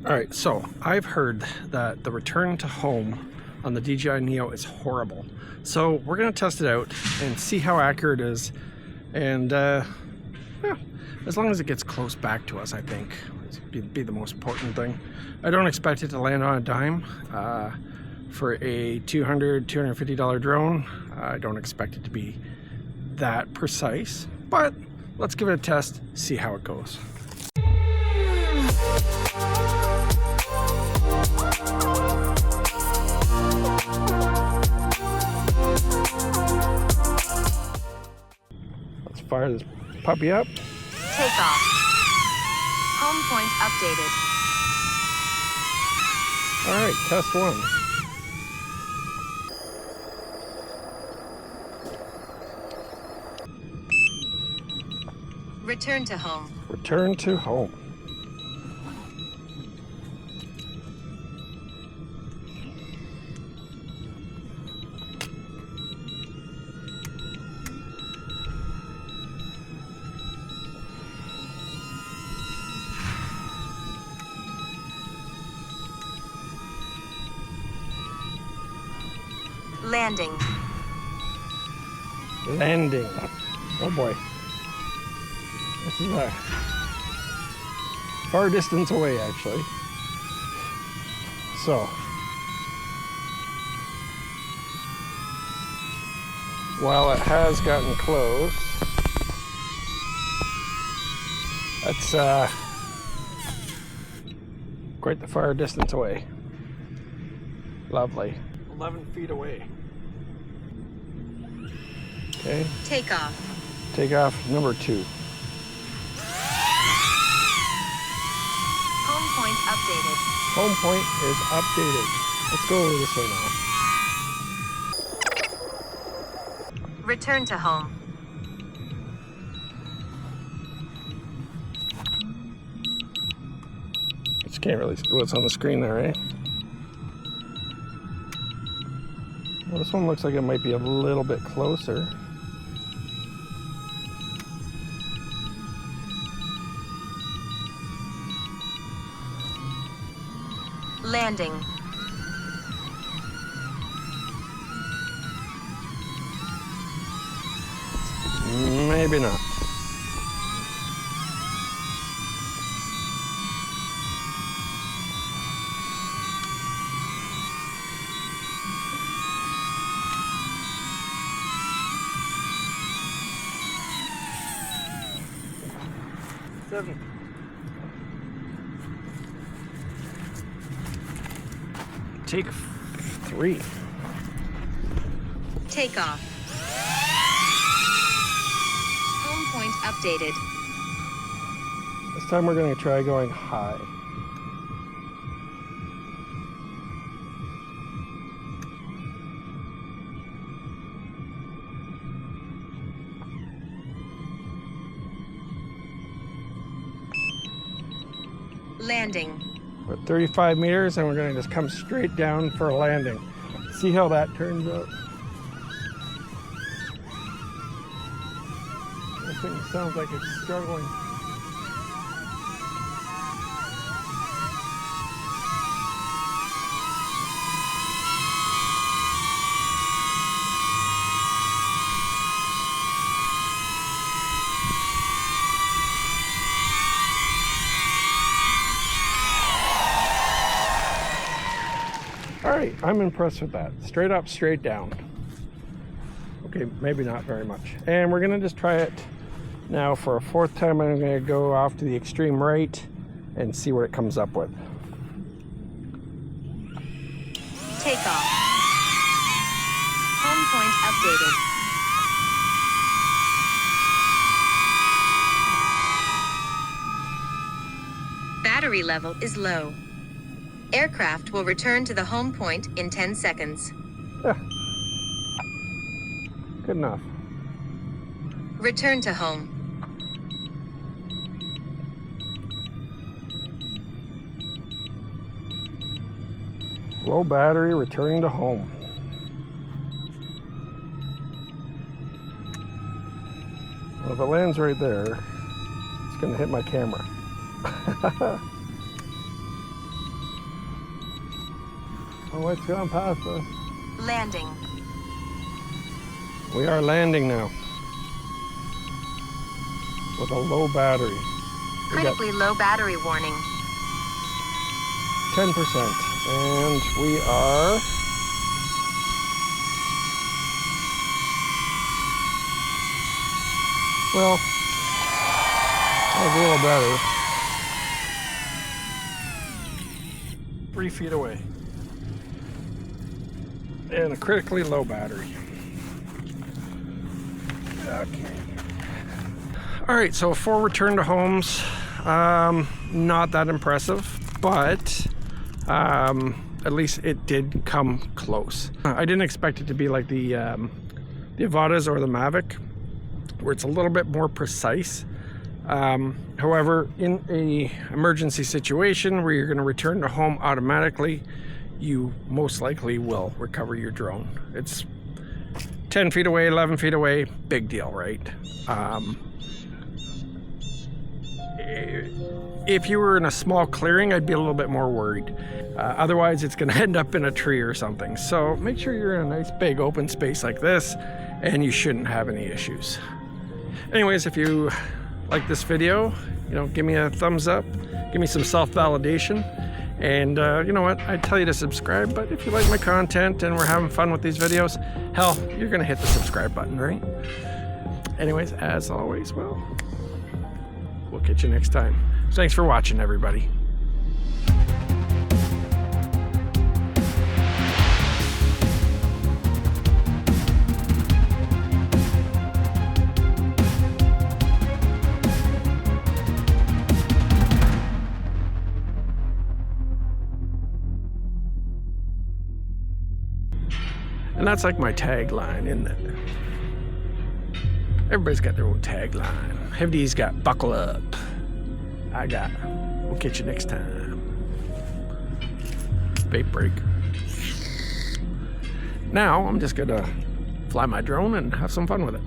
Alright, so I've heard that the return to home on the DJI Neo is horrible. So we're going to test it out and see how accurate it is. And well, as long as it gets close back to us, I think would be the most important thing. I don't expect it to land on a dime. For a $200, $250 drone, I don't expect it to be that precise. But let's give it a test, see how it goes. Let's fire this puppy up. Take off. Home point updated. All right, test one. Return to home. Return to home. Landing. Landing. Oh boy. This is a far distance away, actually. So, while it has gotten close, that's quite the far distance away. Lovely. 11 feet away. Okay. Take off. Take off number 2. Home point updated. Home point is updated. Let's go over this way now. Return to home. Just can't really see what's on the screen there, eh? Well, this one looks like it might be a little bit closer. Landing. Maybe not. Seven. Take 3. Take off. Home point updated. This time we're going to try going high. Landing. We're at 35 meters and we're going to just come straight down for a landing. See how that turns out. This thing sounds like it's struggling. All right, I'm impressed with that. Straight up, straight down. Okay, maybe not very much. And we're gonna just try it now for a 4th time. I'm gonna go off to the extreme right and see what it comes up with. Take off. Home point updated. Battery level is low. Aircraft will return to the home point in 10 seconds. Yeah. Good enough. Return to home. Low battery, returning to home. Well, if it lands right there, it's going to hit my camera. Oh, it's going past us. Landing. We are landing now. With a low battery. We got Critically low battery warning. 10%. And we are... Well, that was a little better. 3 feet away. And a critically low battery. Okay. All right, so 4 return to homes. Not that impressive, but at least it did come close. I didn't expect it to be like the Avatas or the Mavic, where it's a little bit more precise. However, in a emergency situation where you're going to return to home automatically, you most likely will recover your drone. It's 10 feet away, 11 feet away, big deal, right? If you were in a small clearing, I'd be a little bit more worried. Otherwise, it's going to end up in a tree or something. So make sure you're in a nice big open space like this, and you shouldn't have any issues. Anyways, if you like this video, give me a thumbs up, give me some self-validation, and you know what, I'd tell you to subscribe, but if you like my content and we're having fun with these videos, hell, you're gonna hit the subscribe button, right? Anyways, as always, well, we'll catch you next time. Thanks for watching, everybody. And that's like my tagline, isn't it? Everybody's got their own tagline. Heavy's got buckle up. I got we'll catch you next time. Vape break. Now I'm just gonna fly my drone and have some fun with it.